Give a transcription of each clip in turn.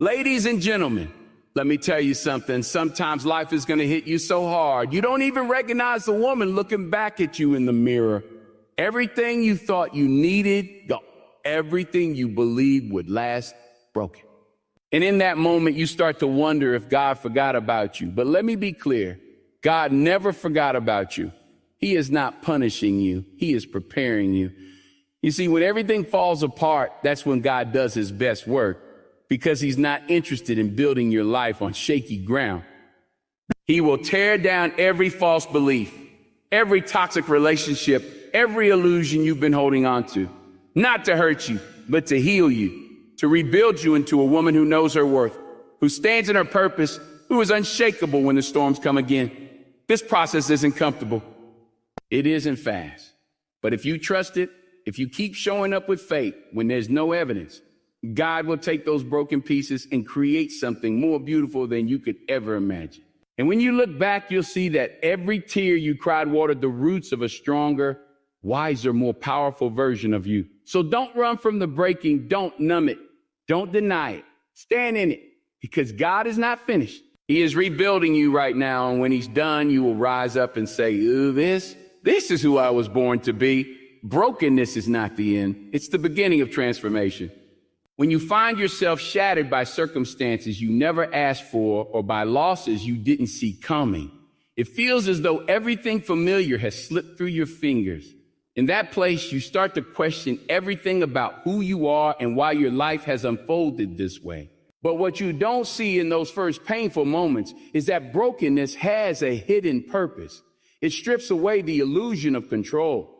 Ladies and gentlemen, let me tell you something. Sometimes life is going to hit you so hard, you don't even recognize the woman looking back at you in the mirror. Everything you thought you needed, gone. Everything you believed would last, broken. And in that moment, you start to wonder if God forgot about you. But let me be clear. God never forgot about you. He is not punishing you. He is preparing you. You see, when everything falls apart, that's when God does his best work, because he's not interested in building your life on shaky ground. He will tear down every false belief, every toxic relationship, every illusion you've been holding on to, not to hurt you, but to heal you, to rebuild you into a woman who knows her worth, who stands in her purpose, who is unshakable when the storms come again. This process isn't comfortable. It isn't fast. But if you trust it, if you keep showing up with faith when there's no evidence, God will take those broken pieces and create something more beautiful than you could ever imagine. And when you look back, you'll see that every tear you cried watered the roots of a stronger, wiser, more powerful version of you. So don't run from the breaking. Don't numb it. Don't deny it. Stand in it, because God is not finished. He is rebuilding you right now. And when he's done, you will rise up and say, ooh, this is who I was born to be. Brokenness is not the end. It's the beginning of transformation. When you find yourself shattered by circumstances you never asked for or by losses you didn't see coming, it feels as though everything familiar has slipped through your fingers. In that place, you start to question everything about who you are and why your life has unfolded this way. But what you don't see in those first painful moments is that brokenness has a hidden purpose. It strips away the illusion of control.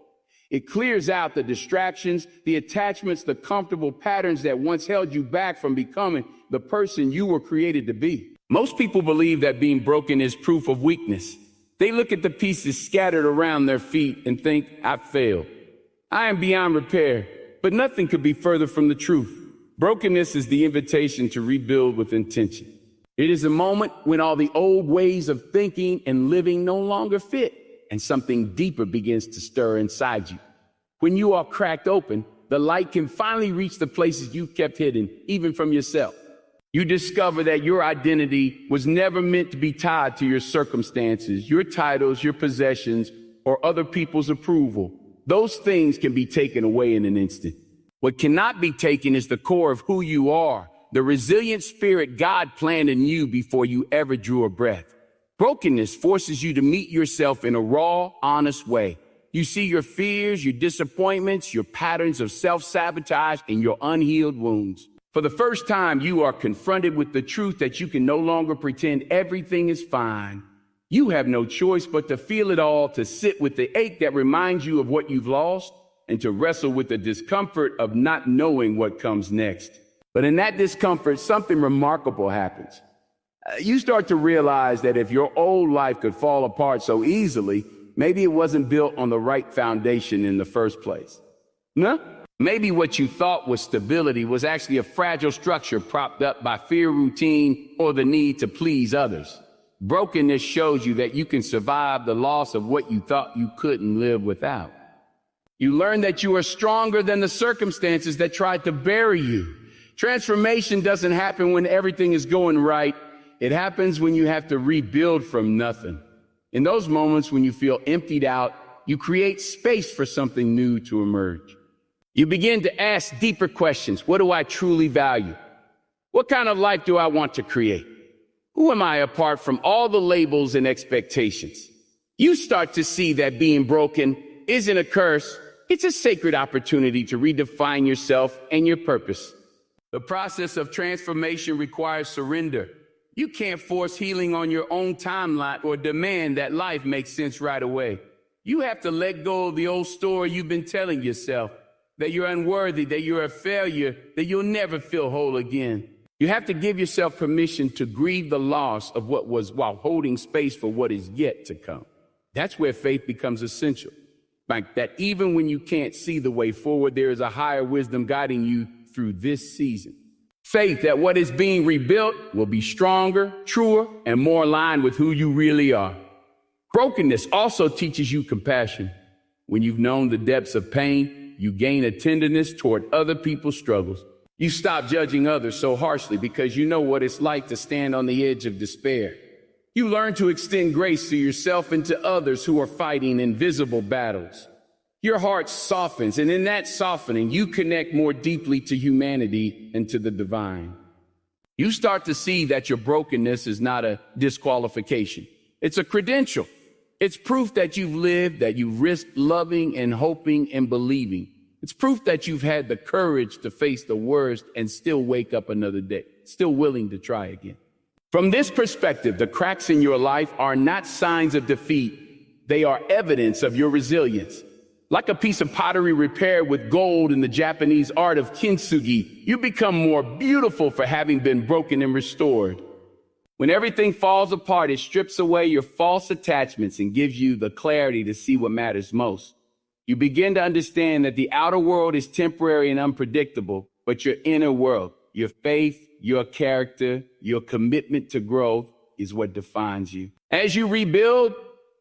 It clears out the distractions, the attachments, the comfortable patterns that once held you back from becoming the person you were created to be. Most people believe that being broken is proof of weakness. They look at the pieces scattered around their feet and think, I failed. I am beyond repair. But nothing could be further from the truth. Brokenness is the invitation to rebuild with intention. It is a moment when all the old ways of thinking and living no longer fit, and something deeper begins to stir inside you. When you are cracked open, the light can finally reach the places you kept hidden, even from yourself. You discover that your identity was never meant to be tied to your circumstances, your titles, your possessions, or other people's approval. Those things can be taken away in an instant. What cannot be taken is the core of who you are, the resilient spirit God planned in you before you ever drew a breath. Brokenness forces you to meet yourself in a raw, honest way. You see your fears, your disappointments, your patterns of self-sabotage, and your unhealed wounds. For the first time, you are confronted with the truth that you can no longer pretend everything is fine. You have no choice but to feel it all, to sit with the ache that reminds you of what you've lost, and to wrestle with the discomfort of not knowing what comes next. But in that discomfort, something remarkable happens. You start to realize that if your old life could fall apart so easily, maybe it wasn't built on the right foundation in the first place. No? Maybe what you thought was stability was actually a fragile structure propped up by fear, routine, or the need to please others. Brokenness shows you that you can survive the loss of what you thought you couldn't live without. You learn that you are stronger than the circumstances that tried to bury you. Transformation doesn't happen when everything is going right. It happens when you have to rebuild from nothing. In those moments when you feel emptied out, you create space for something new to emerge. You begin to ask deeper questions. What do I truly value? What kind of life do I want to create? Who am I apart from all the labels and expectations? You start to see that being broken isn't a curse. It's a sacred opportunity to redefine yourself and your purpose. The process of transformation requires surrender. You can't force healing on your own timeline or demand that life makes sense right away. You have to let go of the old story you've been telling yourself, that you're unworthy, that you're a failure, that you'll never feel whole again. You have to give yourself permission to grieve the loss of what was while holding space for what is yet to come. That's where faith becomes essential. Like that even when you can't see the way forward, there is a higher wisdom guiding you through this season. Faith that what is being rebuilt will be stronger, truer, and more aligned with who you really are. Brokenness also teaches you compassion. When you've known the depths of pain, you gain a tenderness toward other people's struggles. You stop judging others so harshly because you know what it's like to stand on the edge of despair. You learn to extend grace to yourself and to others who are fighting invisible battles. Your heart softens, and in that softening, you connect more deeply to humanity and to the divine. You start to see that your brokenness is not a disqualification. It's a credential. It's proof that you've lived, that you've risked loving and hoping and believing. It's proof that you've had the courage to face the worst and still wake up another day, still willing to try again. From this perspective, the cracks in your life are not signs of defeat. They are evidence of your resilience. Like a piece of pottery repaired with gold in the Japanese art of kintsugi, you become more beautiful for having been broken and restored. When everything falls apart, it strips away your false attachments and gives you the clarity to see what matters most. You begin to understand that the outer world is temporary and unpredictable, but your inner world, your faith, your character, your commitment to growth is what defines you. As you rebuild,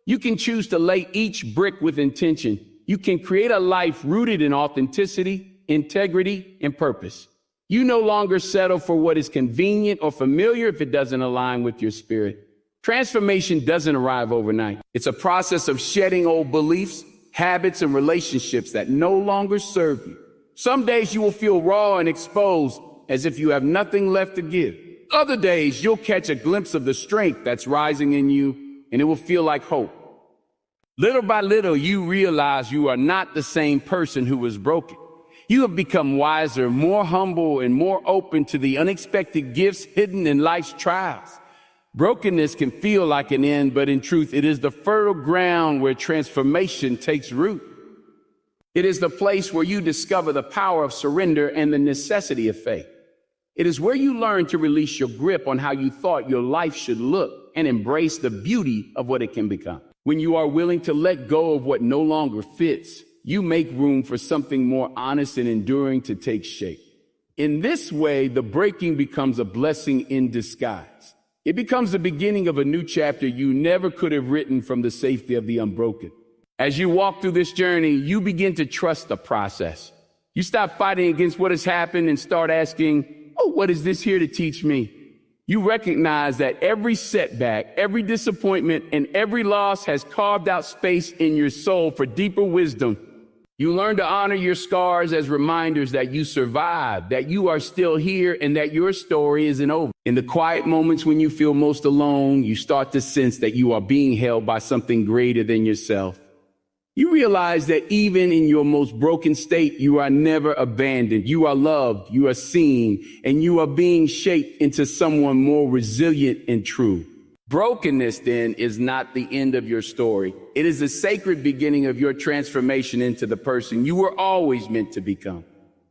you can choose to lay each brick with intention. You can create a life rooted in authenticity, integrity, and purpose. You no longer settle for what is convenient or familiar if it doesn't align with your spirit. Transformation doesn't arrive overnight. It's a process of shedding old beliefs, habits, and relationships that no longer serve you. Some days you will feel raw and exposed, as if you have nothing left to give. Other days you'll catch a glimpse of the strength that's rising in you, and it will feel like hope. Little by little, you realize you are not the same person who was broken. You have become wiser, more humble, and more open to the unexpected gifts hidden in life's trials. Brokenness can feel like an end, but in truth, it is the fertile ground where transformation takes root. It is the place where you discover the power of surrender and the necessity of faith. It is where you learn to release your grip on how you thought your life should look and embrace the beauty of what it can become. When you are willing to let go of what no longer fits, you make room for something more honest and enduring to take shape. In this way, the breaking becomes a blessing in disguise. It becomes the beginning of a new chapter you never could have written from the safety of the unbroken. As you walk through this journey, you begin to trust the process. You stop fighting against what has happened and start asking, what is this here to teach me? You recognize that every setback, every disappointment, and every loss has carved out space in your soul for deeper wisdom. You learn to honor your scars as reminders that you survived, that you are still here, and that your story isn't over. In the quiet moments when you feel most alone, you start to sense that you are being held by something greater than yourself. You realize that even in your most broken state, you are never abandoned. You are loved, you are seen, and you are being shaped into someone more resilient and true. Brokenness, then, is not the end of your story. It is the sacred beginning of your transformation into the person you were always meant to become.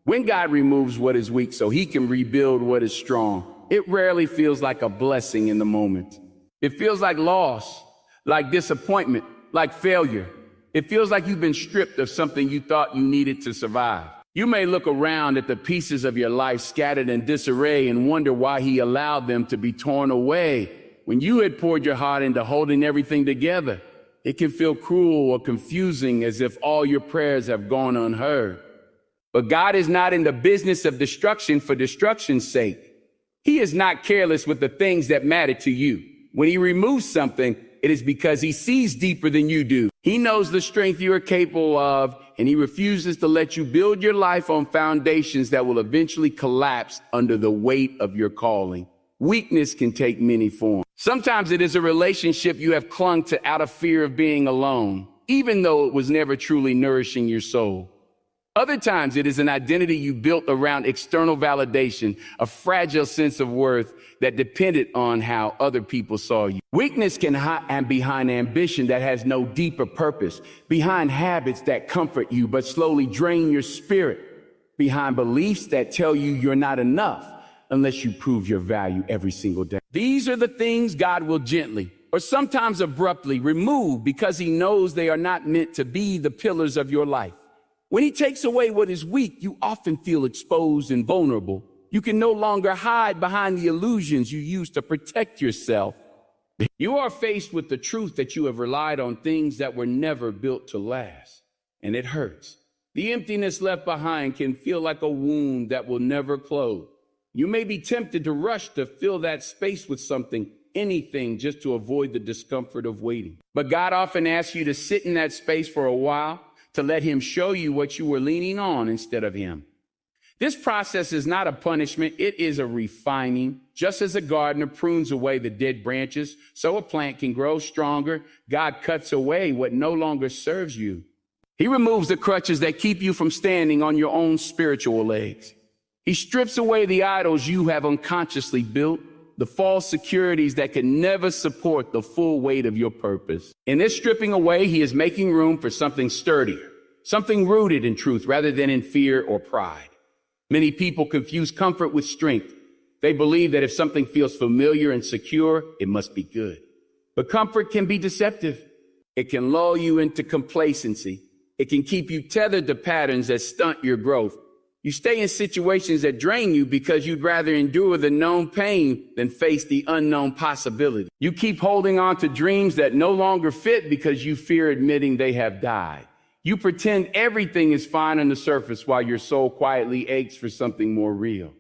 When God removes what is weak so he can rebuild what is strong, it rarely feels like a blessing in the moment. It feels like loss, like disappointment, like failure. It feels like you've been stripped of something you thought you needed to survive. You may look around at the pieces of your life scattered in disarray and wonder why he allowed them to be torn away when you had poured your heart into holding everything together. It can feel cruel or confusing, as if all your prayers have gone unheard. But God is not in the business of destruction for destruction's sake. He is not careless with the things that matter to you. When he removes something, it is because he sees deeper than you do. He knows the strength you are capable of, and he refuses to let you build your life on foundations that will eventually collapse under the weight of your calling. Weakness can take many forms. Sometimes it is a relationship you have clung to out of fear of being alone, even though it was never truly nourishing your soul. Other times it is an identity you built around external validation, a fragile sense of worth that depended on how other people saw you. Weakness can hide behind ambition that has no deeper purpose, behind habits that comfort you but slowly drain your spirit, behind beliefs that tell you you're not enough unless you prove your value every single day. These are the things God will gently, or sometimes abruptly, remove because he knows they are not meant to be the pillars of your life. When he takes away what is weak, you often feel exposed and vulnerable. You can no longer hide behind the illusions you used to protect yourself. You are faced with the truth that you have relied on things that were never built to last, and it hurts. The emptiness left behind can feel like a wound that will never close. You may be tempted to rush to fill that space with something, anything, just to avoid the discomfort of waiting. But God often asks you to sit in that space for a while, to let him show you what you were leaning on instead of him. This process is not a punishment, it is a refining. Just as a gardener prunes away the dead branches so a plant can grow stronger, God cuts away what no longer serves you. He removes the crutches that keep you from standing on your own spiritual legs. He strips away the idols you have unconsciously built, the false securities that can never support the full weight of your purpose. In this stripping away, he is making room for something sturdier, something rooted in truth rather than in fear or pride. Many people confuse comfort with strength. They believe that if something feels familiar and secure, it must be good. But comfort can be deceptive. It can lull you into complacency. It can keep you tethered to patterns that stunt your growth. You stay in situations that drain you because you'd rather endure the known pain than face the unknown possibility. You keep holding on to dreams that no longer fit because you fear admitting they have died. You pretend everything is fine on the surface while your soul quietly aches for something more real.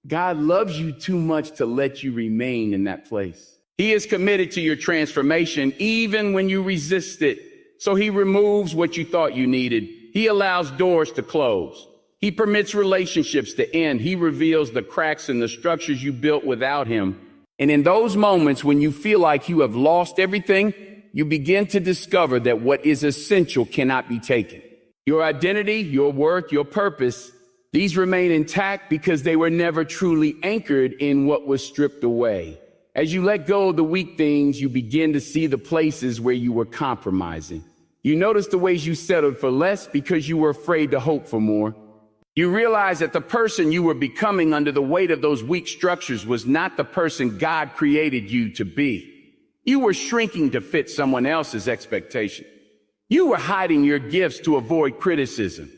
God loves you too much to let you remain in that place. He is committed to your transformation even when you resist it. So he removes what you thought you needed. He allows doors to close. He permits relationships to end. He reveals the cracks in the structures you built without him. And in those moments when you feel like you have lost everything, you begin to discover that what is essential cannot be taken. Your identity, your worth, your purpose, these remain intact because they were never truly anchored in what was stripped away. As you let go of the weak things, you begin to see the places where you were compromising. You notice the ways you settled for less because you were afraid to hope for more. You realize that the person you were becoming under the weight of those weak structures was not the person God created you to be. You were shrinking to fit someone else's expectation. You were hiding your gifts to avoid criticism.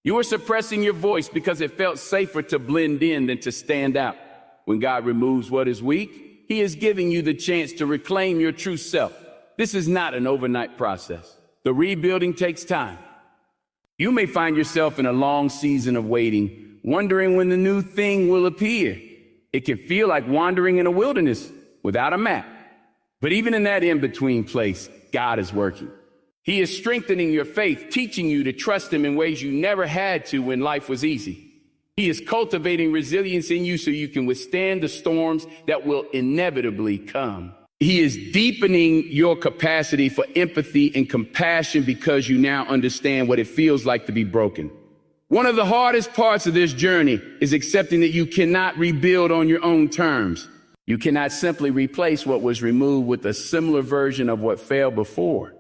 You were suppressing your voice because it felt safer to blend in than to stand out. When God removes what is weak, he is giving you the chance to reclaim your true self. This is not an overnight process. The rebuilding takes time. You may find yourself in a long season of waiting, wondering when the new thing will appear. It can feel like wandering in a wilderness without a map. But even in that in-between place, God is working. He is strengthening your faith, teaching you to trust him in ways you never had to when life was easy. He is cultivating resilience in you so you can withstand the storms that will inevitably come. He is deepening your capacity for empathy and compassion because you now understand what it feels like to be broken. One of the hardest parts of this journey is accepting that you cannot rebuild on your own terms. You cannot simply replace what was removed with a similar version of what failed before.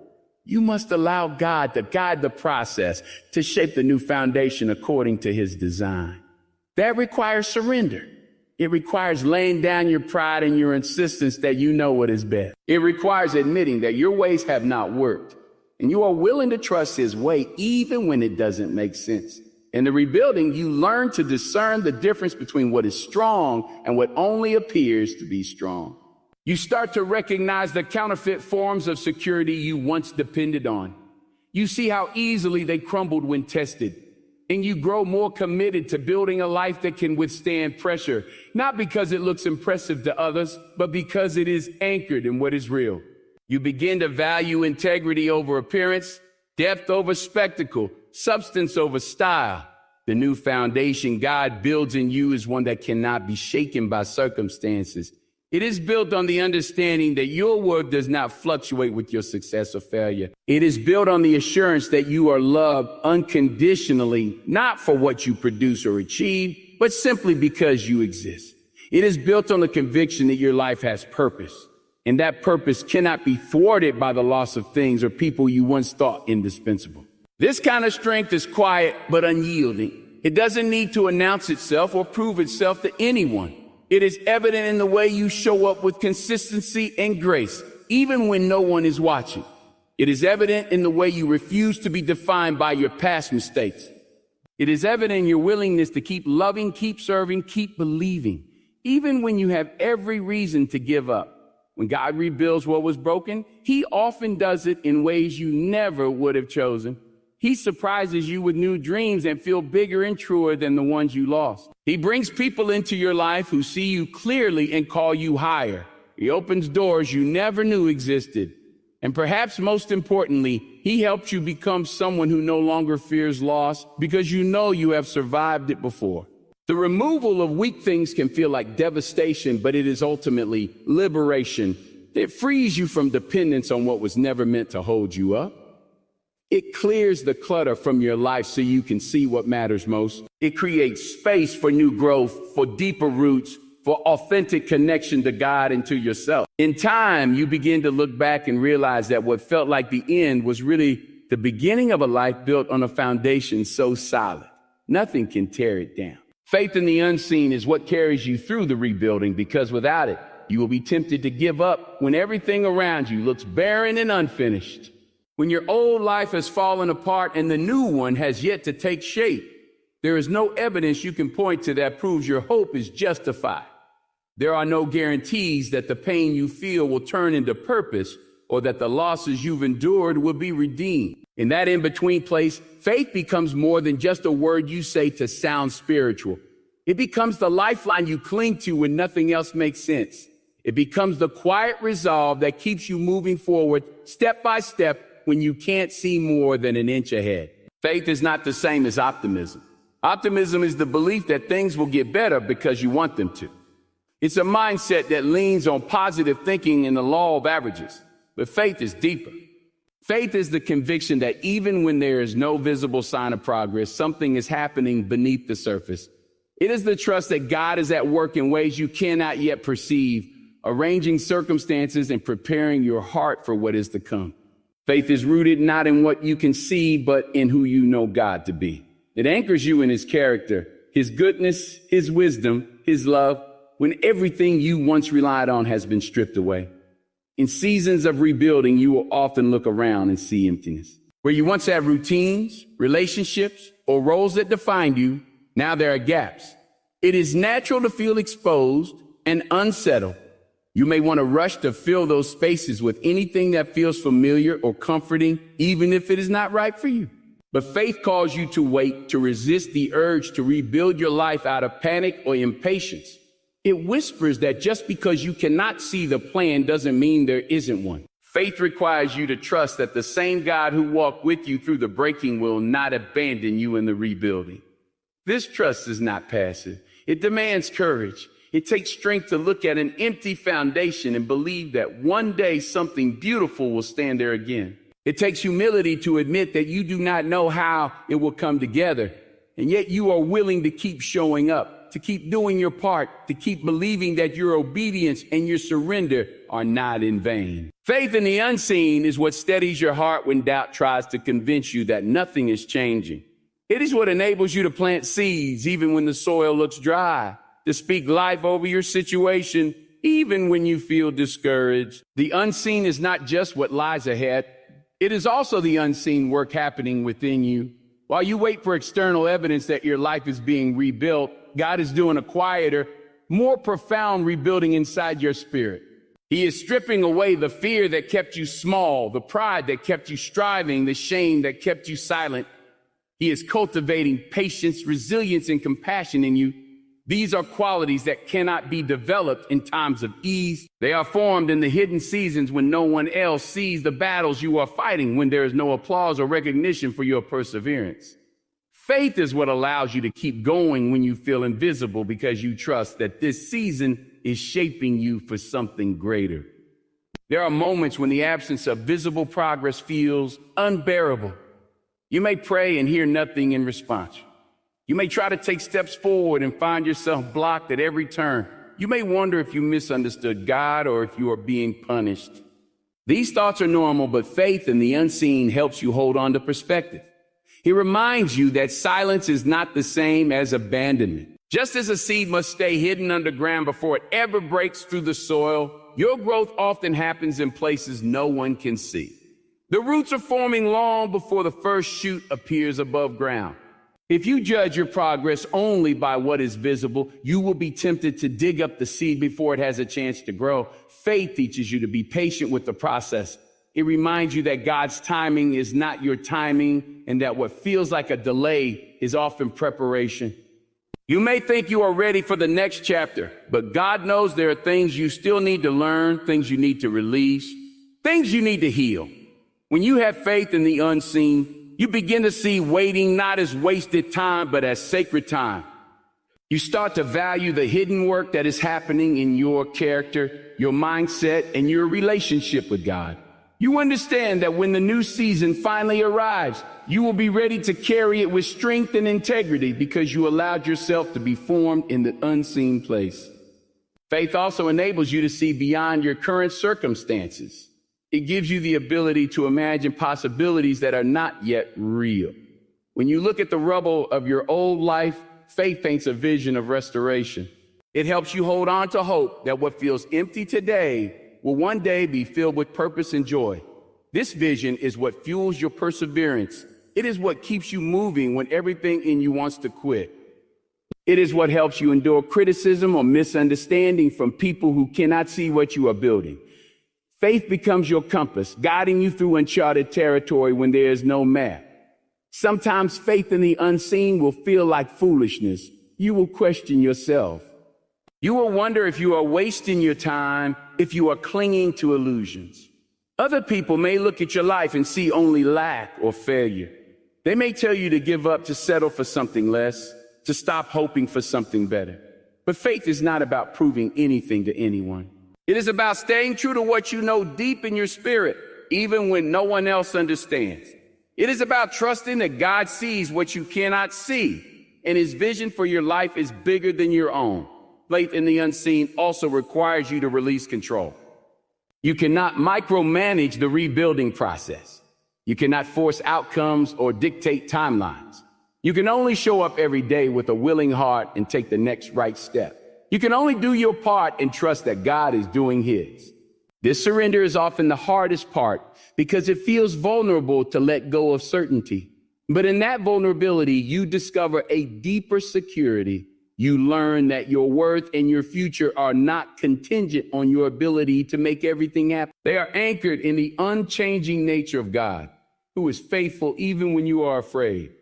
You must allow God to guide the process to shape the new foundation according to his design. That requires surrender. It requires laying down your pride and your insistence that you know what is best. It requires admitting that your ways have not worked, and you are willing to trust his way even when it doesn't make sense. In the rebuilding, you learn to discern the difference between what is strong and what only appears to be strong. You start to recognize the counterfeit forms of security you once depended on. You see how easily they crumbled when tested. And you grow more committed to building a life that can withstand pressure, not because it looks impressive to others, but because it is anchored in what is real. You begin to value integrity over appearance, depth over spectacle, substance over style. The new foundation God builds in you is one that cannot be shaken by circumstances. It is built on the understanding that your worth does not fluctuate with your success or failure. It is built on the assurance that you are loved unconditionally, not for what you produce or achieve, but simply because you exist. It is built on the conviction that your life has purpose, and that purpose cannot be thwarted by the loss of things or people you once thought indispensable. This kind of strength is quiet but unyielding. It doesn't need to announce itself or prove itself to anyone. It is evident in the way you show up with consistency and grace, even when no one is watching. It is evident in the way you refuse to be defined by your past mistakes. It is evident in your willingness to keep loving, keep serving, keep believing, even when you have every reason to give up. When God rebuilds what was broken, he often does it in ways you never would have chosen. He surprises you with new dreams and feel bigger and truer than the ones you lost. He brings people into your life who see you clearly and call you higher. He opens doors you never knew existed. And perhaps most importantly, he helps you become someone who no longer fears loss because you know you have survived it before. The removal of weak things can feel like devastation, but it is ultimately liberation. It frees you from dependence on what was never meant to hold you up. It clears the clutter from your life so you can see what matters most. It creates space for new growth, for deeper roots, for authentic connection to God and to yourself. In time, you begin to look back and realize that what felt like the end was really the beginning of a life built on a foundation so solid. Nothing can tear it down. Faith in the unseen is what carries you through the rebuilding, because without it, you will be tempted to give up when everything around you looks barren and unfinished. When your old life has fallen apart and the new one has yet to take shape, there is no evidence you can point to that proves your hope is justified. There are no guarantees that the pain you feel will turn into purpose or that the losses you've endured will be redeemed. In that in-between place, faith becomes more than just a word you say to sound spiritual. It becomes the lifeline you cling to when nothing else makes sense. It becomes the quiet resolve that keeps you moving forward step by step when you can't see more than an inch ahead. Faith is not the same as optimism. Optimism is the belief that things will get better because you want them to. It's a mindset that leans on positive thinking and the law of averages. But faith is deeper. Faith is the conviction that even when there is no visible sign of progress, something is happening beneath the surface. It is the trust that God is at work in ways you cannot yet perceive, arranging circumstances and preparing your heart for what is to come. Faith is rooted not in what you can see, but in who you know God to be. It anchors you in his character, his goodness, his wisdom, his love, when everything you once relied on has been stripped away. In seasons of rebuilding, you will often look around and see emptiness. Where you once had routines, relationships, or roles that defined you, now there are gaps. It is natural to feel exposed and unsettled. You may want to rush to fill those spaces with anything that feels familiar or comforting, even if it is not right for you. But faith calls you to wait, to resist the urge to rebuild your life out of panic or impatience. It whispers that just because you cannot see the plan doesn't mean there isn't one. Faith requires you to trust that the same God who walked with you through the breaking will not abandon you in the rebuilding. This trust is not passive. It demands courage. It takes strength to look at an empty foundation and believe that one day something beautiful will stand there again. It takes humility to admit that you do not know how it will come together, and yet you are willing to keep showing up, to keep doing your part, to keep believing that your obedience and your surrender are not in vain. Faith in the unseen is what steadies your heart when doubt tries to convince you that nothing is changing. It is what enables you to plant seeds even when the soil looks dry, to speak life over your situation even when you feel discouraged. The unseen is not just what lies ahead. It is also the unseen work happening within you. While you wait for external evidence that your life is being rebuilt, God is doing a quieter, more profound rebuilding inside your spirit. He is stripping away the fear that kept you small, the pride that kept you striving, the shame that kept you silent. He is cultivating patience, resilience, and compassion in you. These are qualities that cannot be developed in times of ease. They are formed in the hidden seasons when no one else sees the battles you are fighting, when there is no applause or recognition for your perseverance. Faith is what allows you to keep going when you feel invisible, because you trust that this season is shaping you for something greater. There are moments when the absence of visible progress feels unbearable. You may pray and hear nothing in response. You may try to take steps forward and find yourself blocked at every turn. You may wonder if you misunderstood God or if you are being punished. These thoughts are normal, but faith in the unseen helps you hold on to perspective. It reminds you that silence is not the same as abandonment. Just as a seed must stay hidden underground before it ever breaks through the soil, your growth often happens in places no one can see. The roots are forming long before the first shoot appears above ground. If you judge your progress only by what is visible, you will be tempted to dig up the seed before it has a chance to grow. Faith teaches you to be patient with the process, It reminds you that God's timing is not your timing and that what feels like a delay is often preparation. You may think you are ready for the next chapter, but God knows there are things you still need to learn, things you need to release, things you need to heal. When you have faith in the unseen, you begin to see waiting not as wasted time, but as sacred time. You start to value the hidden work that is happening in your character, your mindset, and your relationship with God. You understand that when the new season finally arrives, you will be ready to carry it with strength and integrity because you allowed yourself to be formed in the unseen place. Faith also enables you to see beyond your current circumstances. It gives you the ability to imagine possibilities that are not yet real. When you look at the rubble of your old life, faith paints a vision of restoration. It helps you hold on to hope that what feels empty today will one day be filled with purpose and joy. This vision is what fuels your perseverance. It is what keeps you moving when everything in you wants to quit. It is what helps you endure criticism or misunderstanding from people who cannot see what you are building. Faith becomes your compass, guiding you through uncharted territory when there is no map. Sometimes faith in the unseen will feel like foolishness. You will question yourself. You will wonder if you are wasting your time, if you are clinging to illusions. Other people may look at your life and see only lack or failure. They may tell you to give up, to settle for something less, to stop hoping for something better. But faith is not about proving anything to anyone. It is about staying true to what you know deep in your spirit, even when no one else understands. It is about trusting that God sees what you cannot see, and his vision for your life is bigger than your own. Faith in the unseen also requires you to release control. You cannot micromanage the rebuilding process. You cannot force outcomes or dictate timelines. You can only show up every day with a willing heart and take the next right step. You can only do your part and trust that God is doing his. This surrender is often the hardest part because it feels vulnerable to let go of certainty. But in that vulnerability, you discover a deeper security. You learn that your worth and your future are not contingent on your ability to make everything happen. They are anchored in the unchanging nature of God, who is faithful even when you are afraid.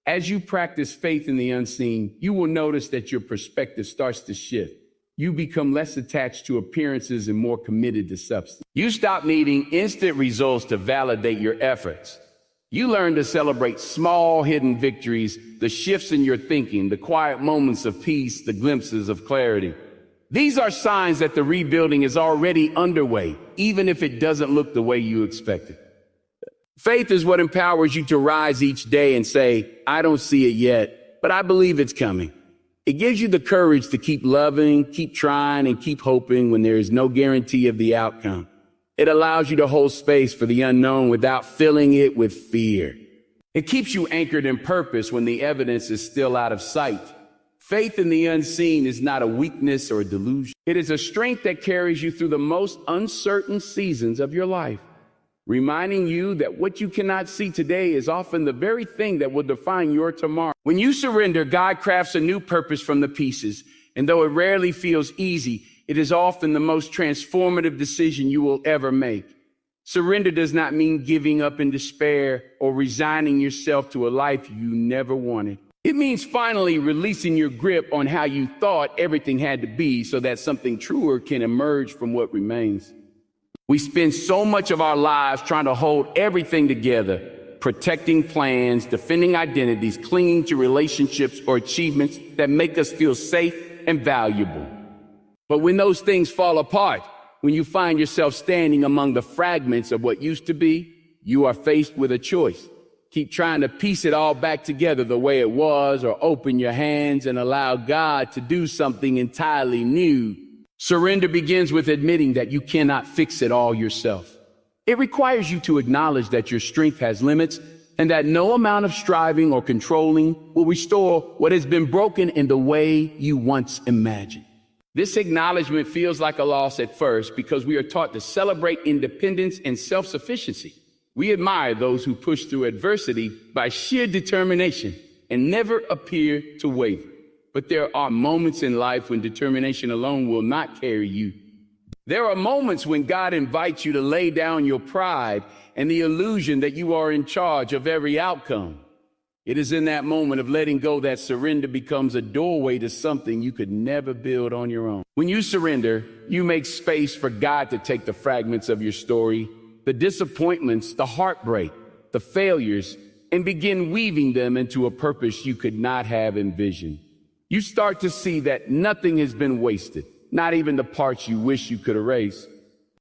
As you practice faith in the unseen, you will notice that your perspective starts to shift. You become less attached to appearances and more committed to substance. You stop needing instant results to validate your efforts. You learn to celebrate small hidden victories, the shifts in your thinking, the quiet moments of peace, the glimpses of clarity. These are signs that the rebuilding is already underway, even if it doesn't look the way you expected. Faith is what empowers you to rise each day and say, I don't see it yet, but I believe it's coming. It gives you the courage to keep loving, keep trying, and keep hoping when there is no guarantee of the outcome. It allows you to hold space for the unknown without filling it with fear. It keeps you anchored in purpose when the evidence is still out of sight. Faith in the unseen is not a weakness or a delusion. It is a strength that carries you through the most uncertain seasons of your life, reminding you that what you cannot see today is often the very thing that will define your tomorrow. When you surrender, God crafts a new purpose from the pieces, and though it rarely feels easy, it is often the most transformative decision you will ever make. Surrender does not mean giving up in despair or resigning yourself to a life you never wanted. It means finally releasing your grip on how you thought everything had to be so that something truer can emerge from what remains. We spend so much of our lives trying to hold everything together, protecting plans, defending identities, clinging to relationships or achievements that make us feel safe and valuable. But when those things fall apart, when you find yourself standing among the fragments of what used to be, you are faced with a choice. Keep trying to piece it all back together the way it was, or open your hands and allow God to do something entirely new. Surrender begins with admitting that you cannot fix it all yourself. It requires you to acknowledge that your strength has limits and that no amount of striving or controlling will restore what has been broken in the way you once imagined. This acknowledgement feels like a loss at first because we are taught to celebrate independence and self-sufficiency. We admire those who push through adversity by sheer determination and never appear to waver. But there are moments in life when determination alone will not carry you. There are moments when God invites you to lay down your pride and the illusion that you are in charge of every outcome. It is in that moment of letting go that surrender becomes a doorway to something you could never build on your own. When you surrender, you make space for God to take the fragments of your story, the disappointments, the heartbreak, the failures, and begin weaving them into a purpose you could not have envisioned. You start to see that nothing has been wasted, not even the parts you wish you could erase.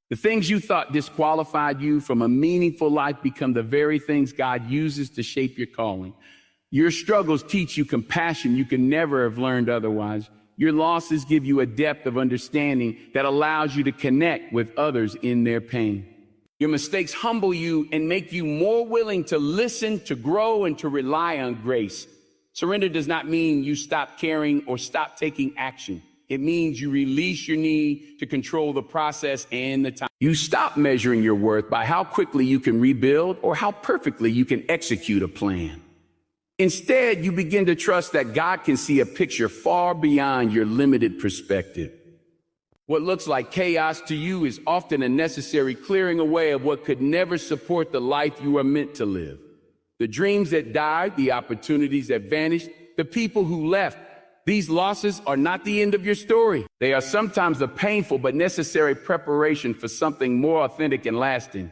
The things you thought disqualified you from a meaningful life become the very things God uses to shape your calling. Your struggles teach you compassion you can never have learned otherwise. Your losses give you a depth of understanding that allows you to connect with others in their pain. Your mistakes humble you and make you more willing to listen, to grow, and to rely on grace. Surrender does not mean you stop caring or stop taking action. It means you release your need to control the process and the time. You stop measuring your worth by how quickly you can rebuild or how perfectly you can execute a plan. Instead, you begin to trust that God can see a picture far beyond your limited perspective. What looks like chaos to you is often a necessary clearing away of what could never support the life you are meant to live. The dreams that died, the opportunities that vanished, the people who left. These losses are not the end of your story. They are sometimes a painful but necessary preparation for something more authentic and lasting.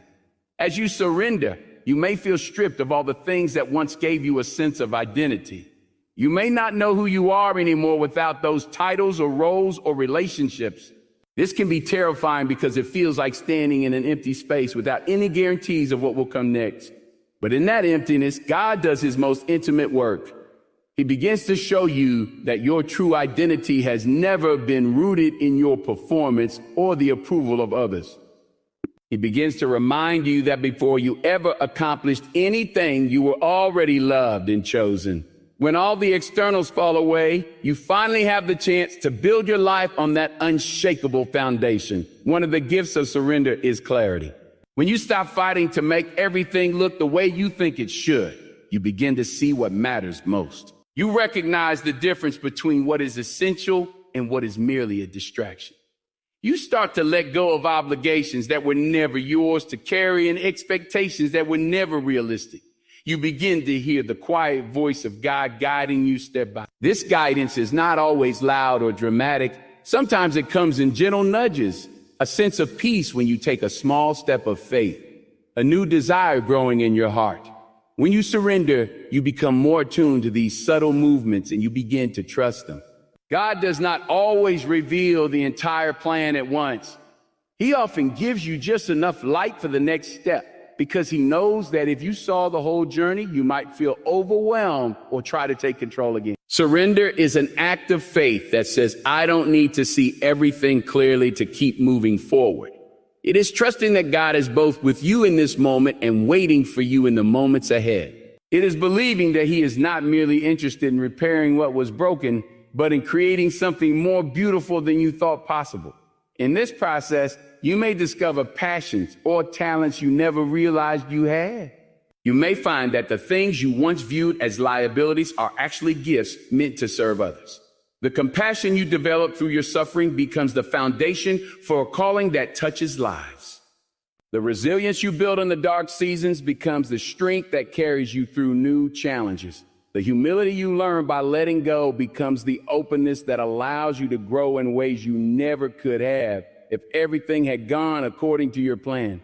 As you surrender, you may feel stripped of all the things that once gave you a sense of identity. You may not know who you are anymore without those titles or roles or relationships. This can be terrifying because it feels like standing in an empty space without any guarantees of what will come next. But in that emptiness, God does his most intimate work. He begins to show you that your true identity has never been rooted in your performance or the approval of others. He begins to remind you that before you ever accomplished anything, you were already loved and chosen. When all the externals fall away, you finally have the chance to build your life on that unshakable foundation. One of the gifts of surrender is clarity. When you stop fighting to make everything look the way you think it should, you begin to see what matters most. You recognize the difference between what is essential and what is merely a distraction. You start to let go of obligations that were never yours to carry and expectations that were never realistic. You begin to hear the quiet voice of God guiding you step by. This guidance is not always loud or dramatic. Sometimes it comes in gentle nudges, a sense of peace when you take a small step of faith, a new desire growing in your heart. When you surrender, you become more attuned to these subtle movements and you begin to trust them. God does not always reveal the entire plan at once. He often gives you just enough light for the next step because he knows that if you saw the whole journey, you might feel overwhelmed or try to take control again. Surrender is an act of faith that says, I don't need to see everything clearly to keep moving forward. It is trusting that God is both with you in this moment and waiting for you in the moments ahead. It is believing that he is not merely interested in repairing what was broken, but in creating something more beautiful than you thought possible. In this process, you may discover passions or talents you never realized you had. You may find that the things you once viewed as liabilities are actually gifts meant to serve others. The compassion you develop through your suffering becomes the foundation for a calling that touches lives. The resilience you build in the dark seasons becomes the strength that carries you through new challenges. The humility you learn by letting go becomes the openness that allows you to grow in ways you never could have if everything had gone according to your plan.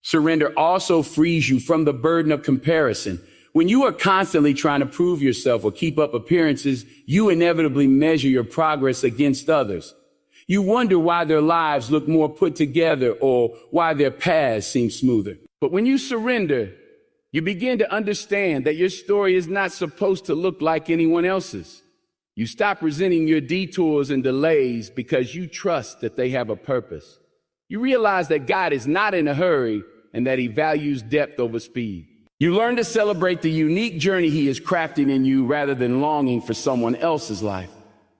Surrender also frees you from the burden of comparison. When you are constantly trying to prove yourself or keep up appearances, you inevitably measure your progress against others. You wonder why their lives look more put together or why their paths seem smoother. But when you surrender, you begin to understand that your story is not supposed to look like anyone else's. You stop resenting your detours and delays because you trust that they have a purpose. You realize that God is not in a hurry and that he values depth over speed. You learn to celebrate the unique journey he is crafting in you rather than longing for someone else's life.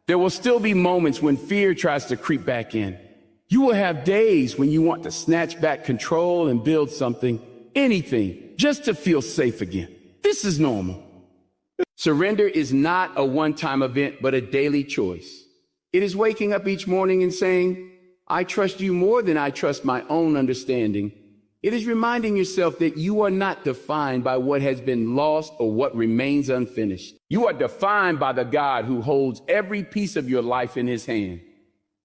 There will still be moments when fear tries to creep back in. You will have days when you want to snatch back control and build something, anything, just to feel safe again. This is normal. Surrender is not a one-time event, but a daily choice. It is waking up each morning and saying, I trust you more than I trust my own understanding. It is reminding yourself that you are not defined by what has been lost or what remains unfinished. You are defined by the God who holds every piece of your life in his hand.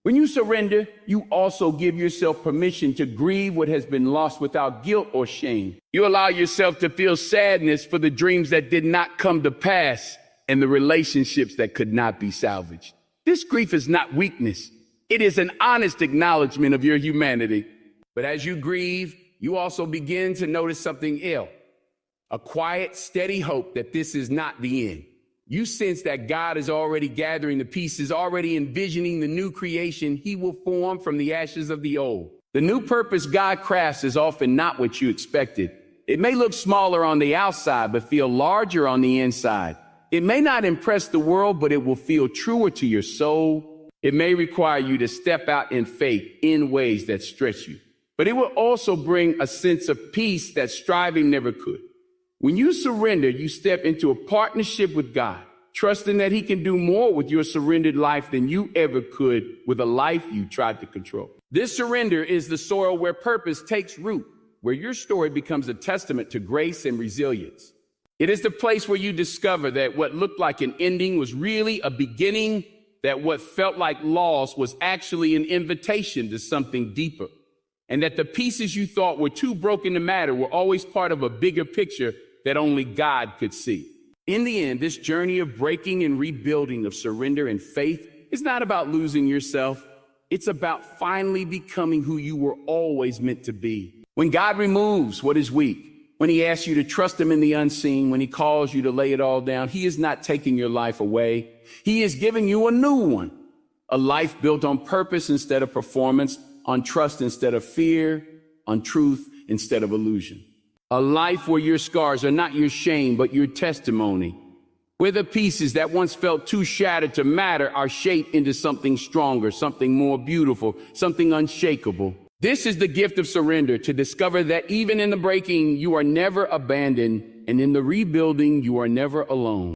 When you surrender, you also give yourself permission to grieve what has been lost without guilt or shame. You allow yourself to feel sadness for the dreams that did not come to pass and the relationships that could not be salvaged. This grief is not weakness. It is an honest acknowledgement of your humanity. But as you grieve, you also begin to notice something else, a quiet, steady hope that this is not the end. You sense that God is already gathering the pieces, already envisioning the new creation he will form from the ashes of the old. The new purpose God crafts is often not what you expected. It may look smaller on the outside, but feel larger on the inside. It may not impress the world, but it will feel truer to your soul. It may require you to step out in faith in ways that stretch you, but it will also bring a sense of peace that striving never could. When you surrender, you step into a partnership with God, trusting that he can do more with your surrendered life than you ever could with a life you tried to control. This surrender is the soil where purpose takes root, where your story becomes a testament to grace and resilience. It is the place where you discover that what looked like an ending was really a beginning, that what felt like loss was actually an invitation to something deeper, and that the pieces you thought were too broken to matter were always part of a bigger picture that only God could see. In the end, this journey of breaking and rebuilding, of surrender and faith, is not about losing yourself. It's about finally becoming who you were always meant to be. When God removes what is weak, when he asks you to trust him in the unseen, when he calls you to lay it all down, he is not taking your life away. He is giving you a new one, a life built on purpose instead of performance, on trust instead of fear, on truth instead of illusion. A life where your scars are not your shame, but your testimony. Where the pieces that once felt too shattered to matter are shaped into something stronger, something more beautiful, something unshakable. This is the gift of surrender, to discover that even in the breaking, you are never abandoned, and in the rebuilding, you are never alone.